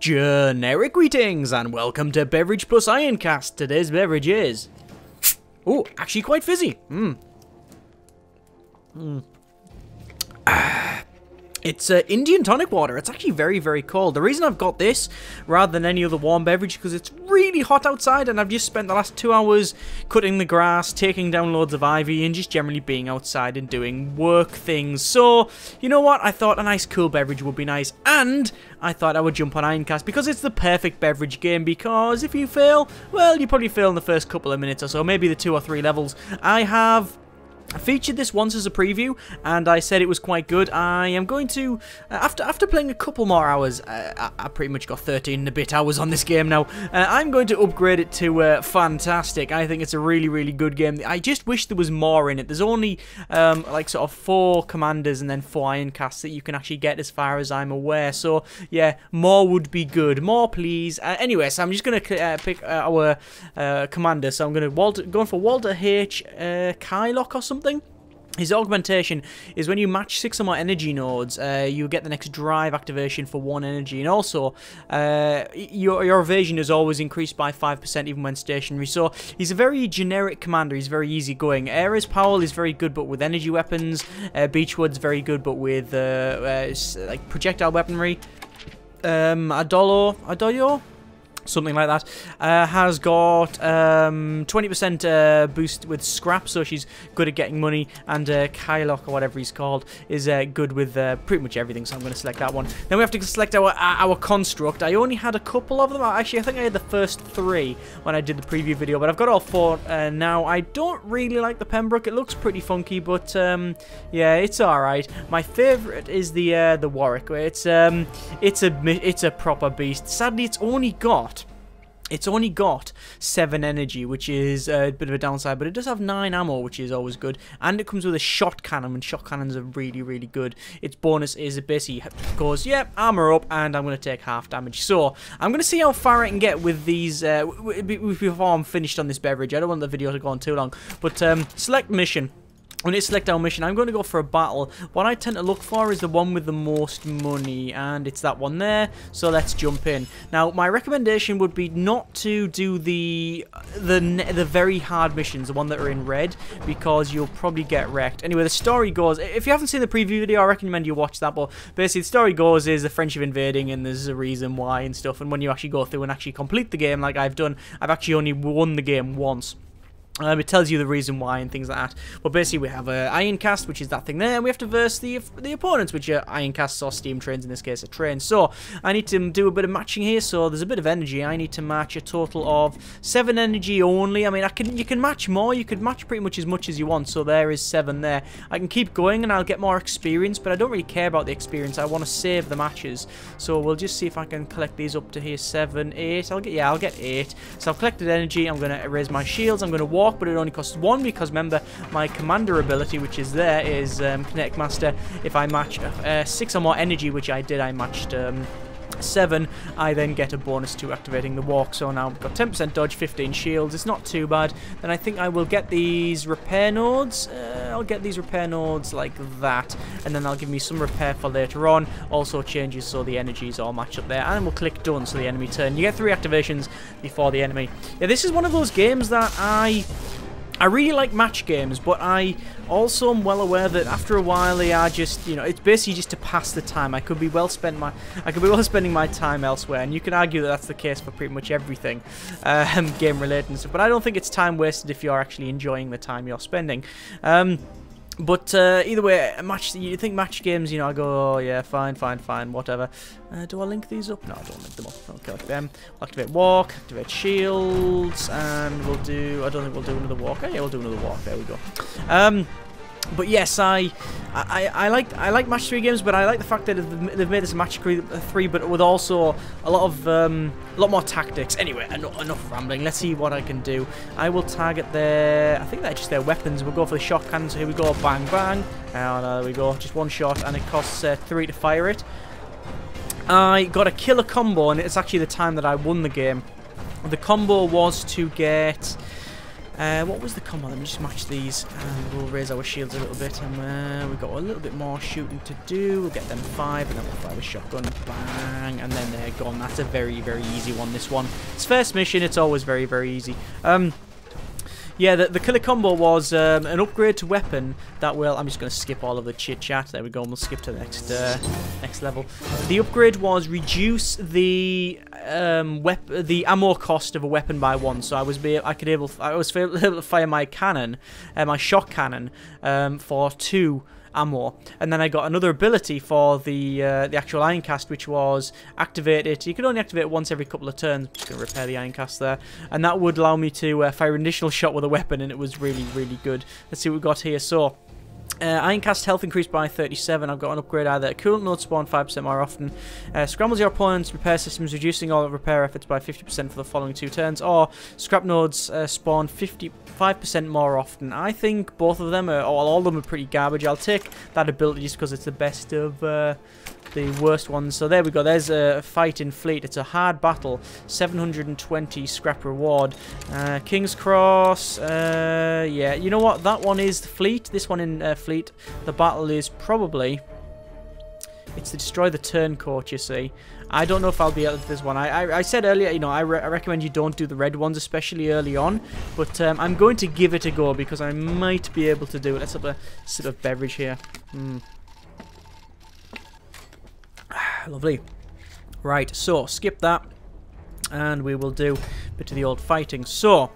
Generic greetings and welcome to Beverage plus Ironcast. Today's beverage is... oh, actually quite fizzy. It's Indian tonic water. It's actually very, very cold. The reason I've got this rather than any other warm beverage is because it's really hot outside and I've just spent the last 2 hours cutting the grass, taking down loads of ivy and just generally being outside and doing work things. So, you know what? I thought a nice cool beverage would be nice, and I thought I would jump on Ironcast because it's the perfect beverage game, because if you fail, well, you probably fail in the first couple of minutes or so, maybe the 2 or 3 levels. I featured this once as a preview, and I said it was quite good. I am going to, after playing a couple more hours, I pretty much got 13 and a bit hours on this game now. I'm going to upgrade it to fantastic. I think it's a really, really good game. I just wish there was more in it. There's only like sort of 4 commanders and then 4 Ironcasts that you can actually get, as far as I'm aware. So yeah, more would be good. More, please. Anyway, so I'm just going to pick our commander. So I'm going for Walter H. Kylock or something. His augmentation is when you match 6 or more energy nodes, you get the next drive activation for 1 energy, and also your evasion is always increased by 5% even when stationary. So he's a very generic commander. He's very easygoing. Ares Powell is very good, but with energy weapons. Beechwood's very good, but with like projectile weaponry. Adoyo? Something like that, has got 20% boost with scrap, so she's good at getting money, and Kylock, or whatever he's called, is good with pretty much everything, so I'm going to select that one. Then we have to select our construct. I only had a couple of them. Actually, I think I had the first 3 when I did the preview video, but I've got all 4 now. I don't really like the Pembroke. It looks pretty funky, but yeah, it's alright. My favourite is the Warwick. It's a proper beast. Sadly, it's only got 7 energy, which is a bit of a downside, but it does have 9 ammo, which is always good. And it comes with a shot cannon, and shot cannons are really, really good. Its bonus is it basically goes, yeah, armor up, and I'm going to take half damage. So, I'm going to see how far I can get with these, before I'm finished on this beverage. I don't want the video to go on too long, but select mission. When you select our mission, I'm going to go for a battle. What I tend to look for is the one with the most money, and it's that one there, so let's jump in. Now, my recommendation would be not to do the very hard missions, the one that are in red, because you'll probably get wrecked. Anyway, the story goes, if you haven't seen the preview video, I recommend you watch that, but basically the story goes is the French have invading, and there's a reason why and stuff, and when you actually go through and actually complete the game like I've done, I've actually only won the game once. It tells you the reason why and things like that. But basically we have Ironcast, which is that thing there, and we have to verse the opponents, which are Ironcasts or steam trains, in this case are trains. So I need to do a bit of matching here, so there's a bit of energy. I need to match a total of 7 energy only. I mean, you can match more, you could match pretty much as you want, so there is 7 there. I can keep going and I'll get more experience, but I don't really care about the experience. I want to save the matches. So we'll just see if I can collect these up to here. 7, 8, I'll get 8. So I've collected energy, I'm going to raise my shields, I'm going to walk, but it only costs 1 because remember my commander ability, which is there, is Kinetic Master. If I match 6 or more energy, which I did, I matched 7, I then get a bonus to activating the walk. So now I've got 10% dodge, 15 shields. It's not too bad. Then I think I will get these repair nodes. I'll get these repair nodes like that, and then that'll give me some repair for later on. Also changes so the energies all match up there, and we'll click done so the enemy turn. You get 3 activations before the enemy. Yeah, this is one of those games that I really like match games, but I also am well aware that after a while they are just, you know, it's basically just to pass the time. I could be well spending my time elsewhere, and you can argue that that's the case for pretty much everything game related and stuff. But I don't think it's time wasted if you're actually enjoying the time you're spending. But either way, you think match games, you know, I go, oh yeah, fine, whatever. Do I link these up? No, I don't link them up. Okay, like them. We'll activate walk, activate shields, and we'll do, I don't think we'll do another walk. Oh, yeah, we'll do another walk. There we go. But yes, I like match 3 games, but I like the fact that they've made this match 3, but with also a lot more tactics. Anyway, enough rambling. Let's see what I can do. I will target I think they're just their weapons. We'll go for the shot cannon. So here we go, bang bang. And there we go, just 1 shot, and it costs 3 to fire it. I got a killer combo, and it's actually the time that I won the game. The combo was to get What was the combo? Let me just match these and we'll raise our shields a little bit, and we've got a little bit more shooting to do. We'll get them 5 and then we'll fire the shotgun, bang, and then gone. That's a very, very easy one, this one. It's first mission, it's always very, very easy. Yeah, the killer combo was an upgrade to weapon that will... I'm just going to skip all of the chit-chat. There we go, and we'll skip to the next level. The upgrade was reduce the ammo cost of a weapon by 1. So I was able to fire my cannon, my shock cannon, for 2 ammo, and then I got another ability for the actual Ironcast, which was activate it. You could only activate it once every couple of turns. I'm just going to repair the Ironcast there, and that would allow me to fire an additional shot with a weapon, and it was really, really good. Let's see what we got here. So Ironcast health increased by 37. I've got an upgrade either. Coolant nodes spawn 5% more often. Scrambles your opponent's repair systems, reducing all repair efforts by 50% for the following 2 turns. Or scrap nodes spawn 55% more often. I think both of them, all of them are pretty garbage. I'll take that ability just because it's the best of the worst ones. So there we go. There's a fight in fleet. It's a hard battle. 720 scrap reward. King's Cross. Yeah, you know what? That one is the fleet. This one in fleet. The battle is probably... It's to destroy the turncoat, you see. I don't know if I'll be able to do this one. I said earlier, you know, I recommend you don't do the red ones, especially early on. But I'm going to give it a go because I might be able to do it. Let's have a sip of beverage here. Lovely. Right, so skip that. And we will do a bit of the old fighting. So...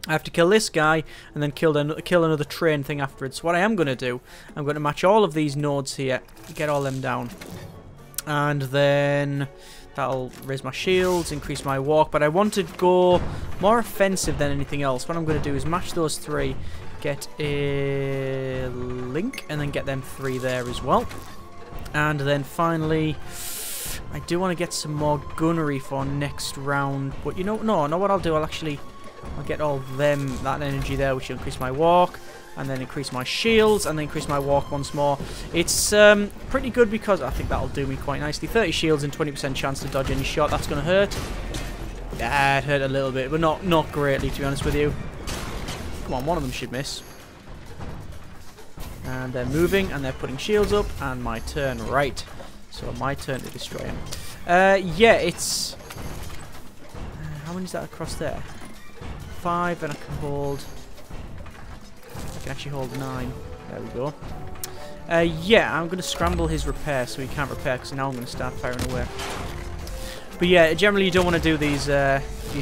I have to kill this guy and then kill another train thing afterwards. So what I am going to do, I'm going to match all of these nodes here, get all them down. And then that'll raise my shields, increase my walk. But I want to go more offensive than anything else. What I'm going to do is match those 3, get a link, and then get them 3 there as well. And then finally... I do want to get some more gunnery for next round. But you know, no, what I'll do, I'll get all that energy there, which will increase my walk, and then increase my shields, and then increase my walk once more. It's pretty good because I think that'll do me quite nicely. 30 shields and 20% chance to dodge any shot. That's going to hurt. Yeah, it hurt a little bit, but not greatly, to be honest with you. Come on, one of them should miss. And they're moving, and they're putting shields up, and my turn, right. So my turn to destroy him. Yeah, it's... how many is that across there? 5, and I can hold... I can actually hold 9. There we go. Yeah, I'm going to scramble his repair so he can't repair, because now I'm going to start firing away. But yeah, generally you don't want to do these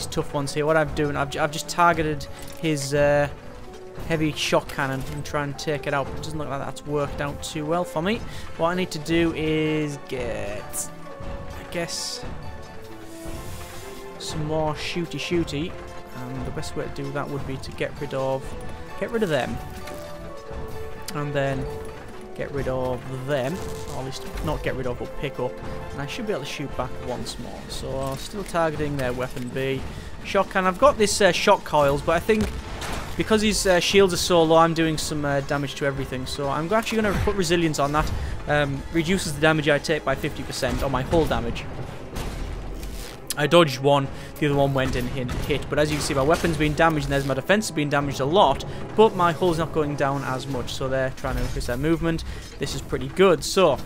tough ones here. What I'm doing, I've just targeted his heavy shock cannon and try and take it out. It doesn't look like that's worked out too well for me. What I need to do is get, I guess, some more shooty. And the best way to do that would be to get rid of them, and then get rid of them, or at least not get rid of, but pick up, and I should be able to shoot back once more. So still targeting their weapon B. Shock cannon. I've got this shock coils, but I think because his shields are so low, I'm doing some damage to everything. So I'm actually going to put resilience on that. Reduces the damage I take by 50%, on my hull damage. I dodged one, the other one went and hit, but as you can see, my weapon's been damaged, and there's my defense has been damaged a lot, but my hull's not going down as much, so they're trying to increase their movement. This is pretty good. So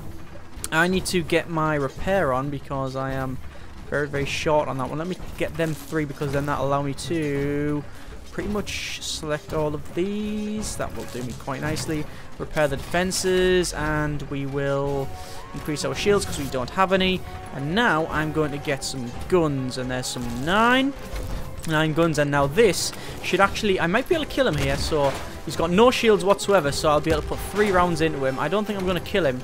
I need to get my repair on because I am very, very short on that one. Let me get them 3 because then that'll allow me to pretty much select all of these. That will do me quite nicely. Repair the defenses, and we will increase our shields because we don't have any. And now I'm going to get some guns, and there's some 9 guns, and now this should actually, I might be able to kill him here. So he's got no shields whatsoever, so I'll be able to put 3 rounds into him. I don't think I'm going to kill him.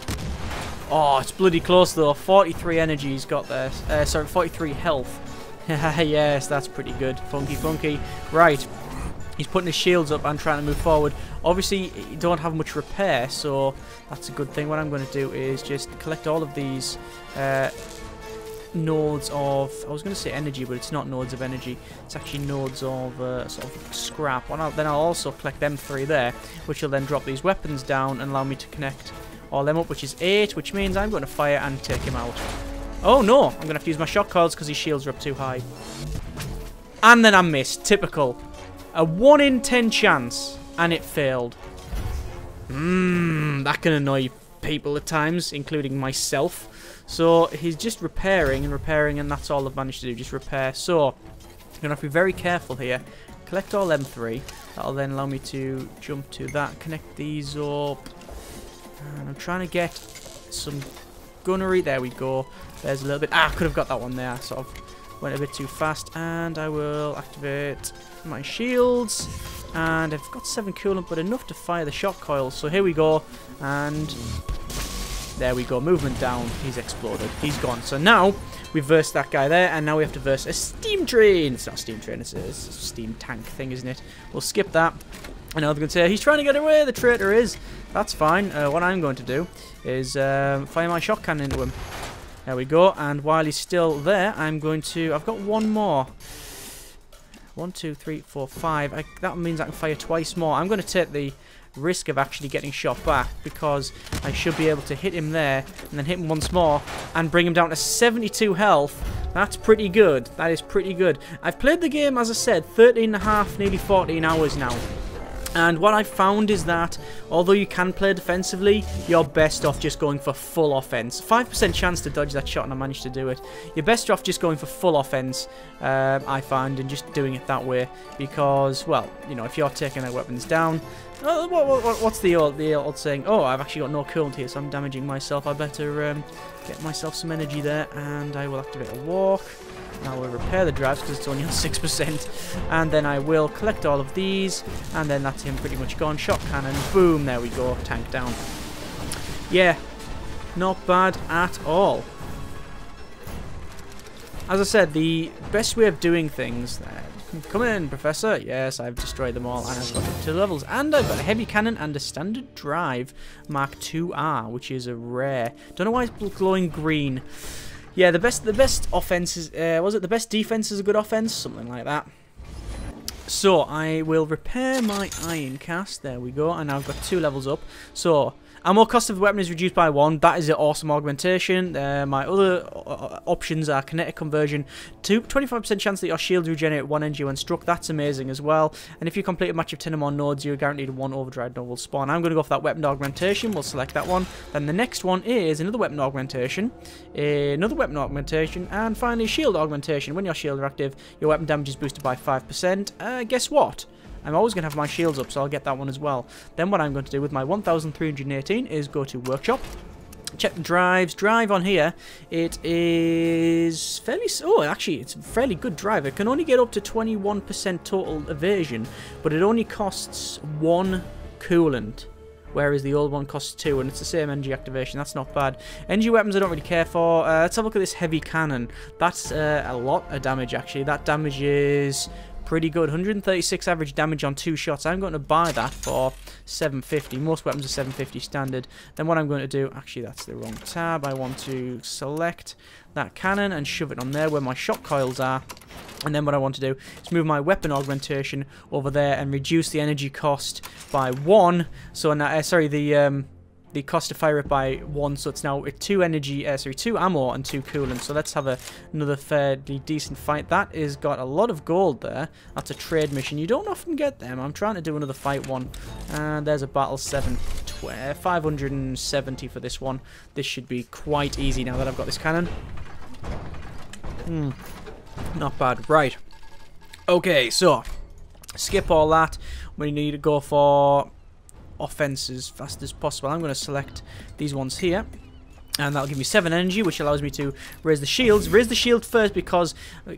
Oh, it's bloody close though. 43 energy he's got there. Sorry, 43 health. Yes, that's pretty good. Funky. Right. He's putting his shields up and trying to move forward. Obviously, you don't have much repair, so that's a good thing. What I'm going to do is just collect all of these nodes of... I was going to say energy, but it's not nodes of energy. It's actually nodes of sort of scrap. Then I'll also collect them 3 there, which will then drop these weapons down and allow me to connect all them up, which is 8, which means I'm going to fire and take him out. Oh, no! I'm going to have to use my shock coils because his shields are up too high. And then I missed. Typical. A 1 in 10 chance, and it failed. That can annoy people at times, including myself. So he's just repairing and repairing, and that's all I've managed to do, just repair. So I'm going to have to be very careful here. Collect all them 3. That'll then allow me to jump to that, connect these up. And I'm trying to get some gunnery. There we go. There's a little bit. Ah, I could have got that one there. Sort of went a bit too fast. And I will activate my shields. And I've got 7 coolant, but enough to fire the shock coils. So here we go. And there we go. Movement down. He's exploded. He's gone. So now we've versed that guy there. And now we have to verse a steam train. It's not a steam train. It's a steam tank thing, isn't it? We'll skip that. I know they're going to say, he's trying to get away, the traitor is. That's fine. What I'm going to do is fire my shock cannon into him. There we go. And while he's still there, I'm going to... I've got one more. 1, 2, 3, 4, 5. That means I can fire twice more. I'm going to take the risk of actually getting shot back, because I should be able to hit him there and then hit him once more and bring him down to 72 health. That's pretty good. That is pretty good. I've played the game, as I said, 13.5, nearly 14 hours now. And what I've found is that, although you can play defensively, you're best off just going for full offense. 5% chance to dodge that shot, and I managed to do it. You're best off just going for full offense, I find, and just doing it that way. Because, well, you know, if you're taking their weapons down... what's the old saying? Oh, I've actually got no coolant here, so I'm damaging myself. I better get myself some energy there, and I will activate a walk. I will repair the drives because it's only on 6%, and then I will collect all of these, and then that's him pretty much gone. Shot cannon, boom, there we go, tank down. Yeah, not bad at all. As I said, the best way of doing things... Come in, Professor. Yes, I've destroyed them all, and I've got up to levels. And I've got a heavy cannon and a standard drive Mark IIR, which is a rare. Don't know why it's glowing green. Yeah, the best offense is... was it the best defense is a good offense? Something like that. So, I will repair my Ironcast. There we go. And now I've got 2 levels up. So... ammo cost of the weapon is reduced by 1. That is an awesome augmentation. My other options are kinetic conversion. 25% chance that your shields regenerate 1 energy when struck. That's amazing as well. And if you complete a match of 10 or more nodes, you're guaranteed 1 overdrive node will spawn. I'm going to go for that weapon augmentation. We'll select that one. Then the next one is another weapon augmentation. Another weapon augmentation. And finally, shield augmentation. When your shields are active, your weapon damage is boosted by 5%. Guess what? I'm always going to have my shields up, so I'll get that one as well. Then what I'm going to do with my 1318 is go to Workshop. Check the drives. Drive on here, it is fairly... oh, actually, it's a fairly good drive. It can only get up to 21% total evasion, but it only costs 1 coolant, whereas the old one costs 2, and it's the same energy activation. That's not bad. Energy weapons I don't really care for. Let's have a look at this heavy cannon. That's a lot of damage, actually. That damage is... pretty good. 136 average damage on 2 shots. I'm going to buy that for 750. Most weapons are 750 standard. Then what I'm going to do... actually, that's the wrong tab. I want to select that cannon and shove it on there where my shock coils are. And then what I want to do is move my weapon augmentation over there and reduce the energy cost by 1. So now, sorry, the cost to fire it by 1, so it's now 2 ammo and 2 coolant. So let's have another fairly decent fight. That is got a lot of gold there. That's a trade mission. You don't often get them. I'm trying to do another fight one. And there's a battle 570 for this one. This should be quite easy now that I've got this cannon. Not bad. Right. Okay, so skip all that. We need to go for offense as fast as possible. I'm going to select these ones here, and that'll give me 7 energy, which allows me to raise the shields. Raise the shield first because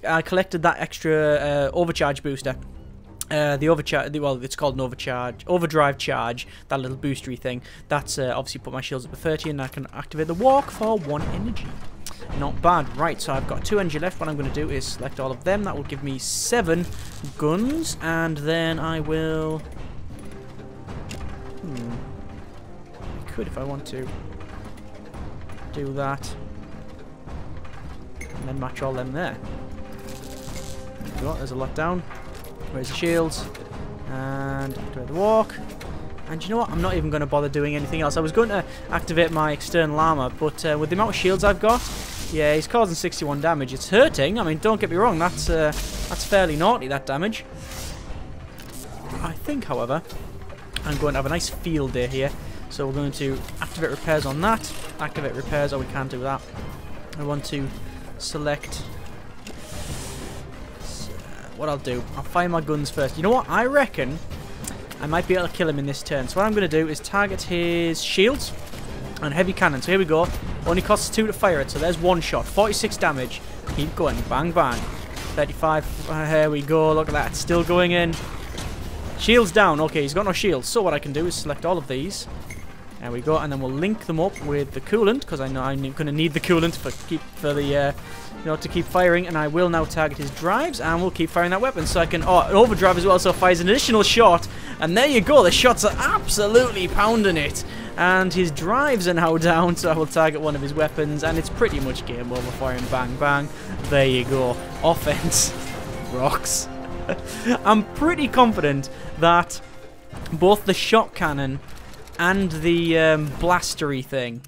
I collected that extra overcharge booster. The overcharge, well, it's called an overdrive charge, that little boostery thing. That's obviously put my shields up to 30, and I can activate the walk for 1 energy. Not bad. Right, so I've got 2 energy left. What I'm going to do is select all of them. That will give me 7 guns, and then I will... I could, if I want to, do that and then match all them there. There's a lot down. Raise the shields and activate the walk. And you know what? I'm not even going to bother doing anything else. I was going to activate my external armor, but with the amount of shields I've got, yeah, he's causing 61 damage. It's hurting. I mean, don't get me wrong. That's fairly naughty, that damage. I think, however, I'm going to have a nice field day here. So we're going to activate repairs on that. Activate repairs. Oh, we can't do that. I want to select... what I'll do, I'll fire my guns first. You know what? I reckon I might be able to kill him in this turn. So what I'm going to do is target his shields and heavy cannon. So here we go. Only costs 2 to fire it. So there's 1 shot. 46 damage. Keep going. Bang, bang. 35. Here we go. Look at that. It's still going in. Shields down. Okay, he's got no shields. So what I can do is select all of these. There we go. And then we'll link them up with the coolant, because I know I'm going to need the coolant to keep firing. And I will now target his drives, and we'll keep firing that weapon. So I can... oh, an overdrive as well, so it fires an additional shot. And there you go. The shots are absolutely pounding it. And his drives are now down, so I will target one of his weapons, and it's pretty much game over for him. Bang, bang. There you go. Offense rocks. I'm pretty confident that both the shot cannon and the blastery thing,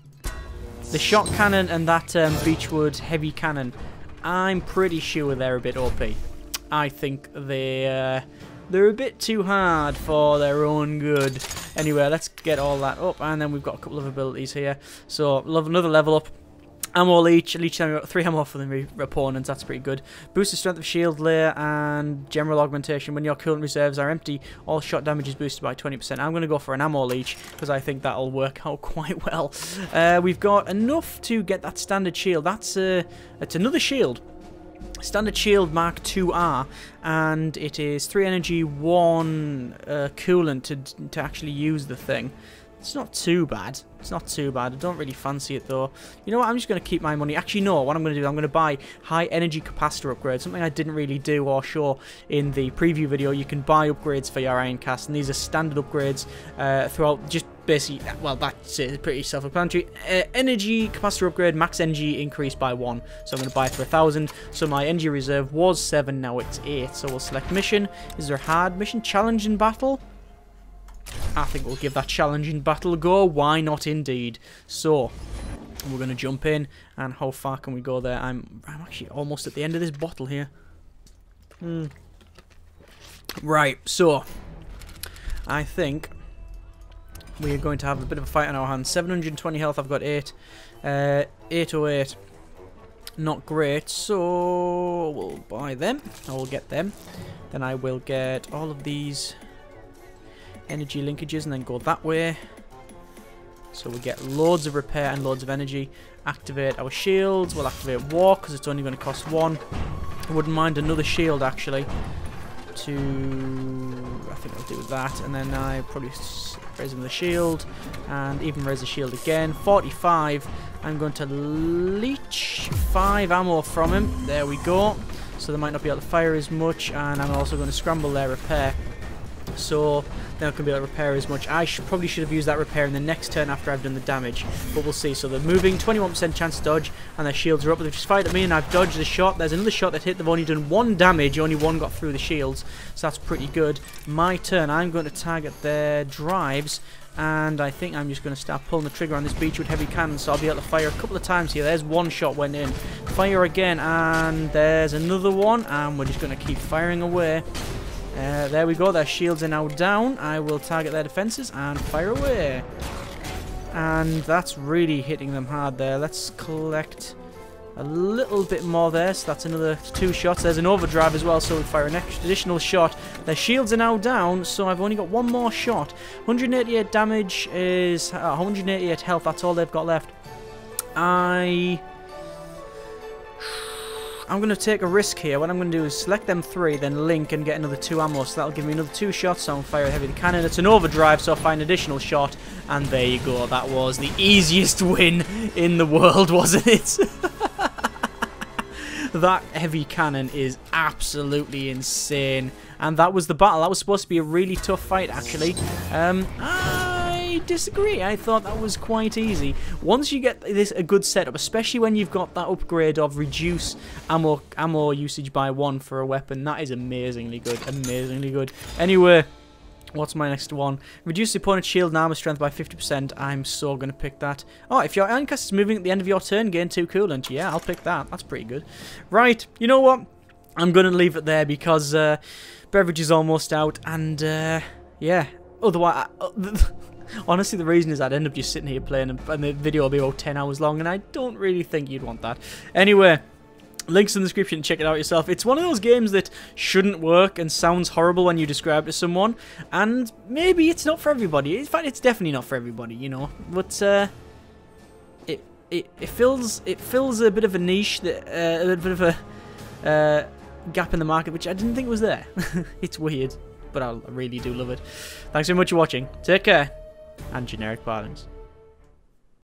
the shot cannon and that beechwood heavy cannon, I'm pretty sure they're a bit OP. I think they're a bit too hard for their own good. Anyway, let's get all that up, and then we've got a couple of abilities here. So, another level up. Ammo leech. Each time we've got 3 ammo for the opponents. That's pretty good. Boost the strength of shield layer and general augmentation. When your coolant reserves are empty, all shot damage is boosted by 20%. I'm going to go for an ammo leech because I think that'll work out quite well. We've got enough to get that standard shield. It's another shield. Standard shield Mark 2R, and it is 3 energy, 1 coolant to actually use the thing. It's not too bad. It's not too bad. I don't really fancy it though. You know what? I'm just going to keep my money. Actually, no. What I'm going to do, I'm going to buy high energy capacitor upgrades. Something I didn't really do or show in the preview video. You can buy upgrades for your Ironcast, and these are standard upgrades throughout. Just basically, well, that's it. Pretty self-explanatory. Energy capacitor upgrade, max energy increased by 1. So I'm going to buy it for 1,000. So my energy reserve was 7. Now it's 8. So we'll select mission. Is there a hard mission? Challenge in battle? I think we'll give that challenging battle a go. Why not, indeed? So we're going to jump in, and how far can we go there? I'm actually almost at the end of this bottle here. Right, so I think we are going to have a bit of a fight on our hands. 720 health. I've got 8. 808. Not great. So we'll buy them. I will get them. Then I will get all of these energy linkages and then go that way, so we get loads of repair and loads of energy. Activate our shields. We'll activate war because it's only going to cost 1. I wouldn't mind another shield actually. I think I'll do that, and then I probably raise him with a shield and even raise the shield again. 45. I'm going to leech 5 ammo from him. There we go. So they might not be able to fire as much, and I'm also going to scramble their repair. So now I can be able to repair as much. I probably should have used that repair in the next turn after I've done the damage, but we'll see. So they're moving, 21% chance to dodge, and their shields are up. They've just fired at me, and I've dodged the shot. There's another shot that hit. They've only done 1 damage. Only 1 got through the shields, so that's pretty good. My turn. I'm going to target their drives, and I think I'm just going to start pulling the trigger on this beechwood heavy cannon, so I'll be able to fire a couple of times here. There's 1 shot went in. Fire again, and there's another one, and we're just going to keep firing away. There we go, their shields are now down. I will target their defenses and fire away. And that's really hitting them hard there. Let's collect a little bit more there. So that's another 2 shots. There's an overdrive as well, so we fire an additional shot. Their shields are now down, so I've only got 1 more shot. 188 damage is 188 health. That's all they've got left. I'm going to take a risk here. What I'm going to do is select them 3, then link and get another 2 ammo. So that'll give me another 2 shots. So I'm fire heavy the cannon. It's an overdrive, so I'll find an additional shot. And there you go. That was the easiest win in the world, wasn't it? That heavy cannon is absolutely insane. And that was the battle. That was supposed to be a really tough fight, actually. I disagree. I thought that was quite easy. Once you get this a good setup, especially when you've got that upgrade of reduce ammo usage by 1 for a weapon, that is amazingly good. Amazingly good. Anyway, what's my next one? Reduce the opponent's shield and armor strength by 50%. I'm so going to pick that. Oh, if your Ironcast is moving at the end of your turn, gain 2 coolant. Yeah, I'll pick that. That's pretty good. Right, you know what? I'm going to leave it there because beverage is almost out, and yeah, otherwise... Honestly, the reason is I'd end up just sitting here playing and the video will be about 10 hours long, and I don't really think you'd want that. Anyway, links in the description, check it out yourself. It's one of those games that shouldn't work and sounds horrible when you describe it to someone, and maybe it's not for everybody. In fact, it's definitely not for everybody, you know. But it fills a bit of a niche, that a bit of a gap in the market, which I didn't think was there. It's weird, but I really do love it. Thanks so much for watching. Take care, and generic parlance.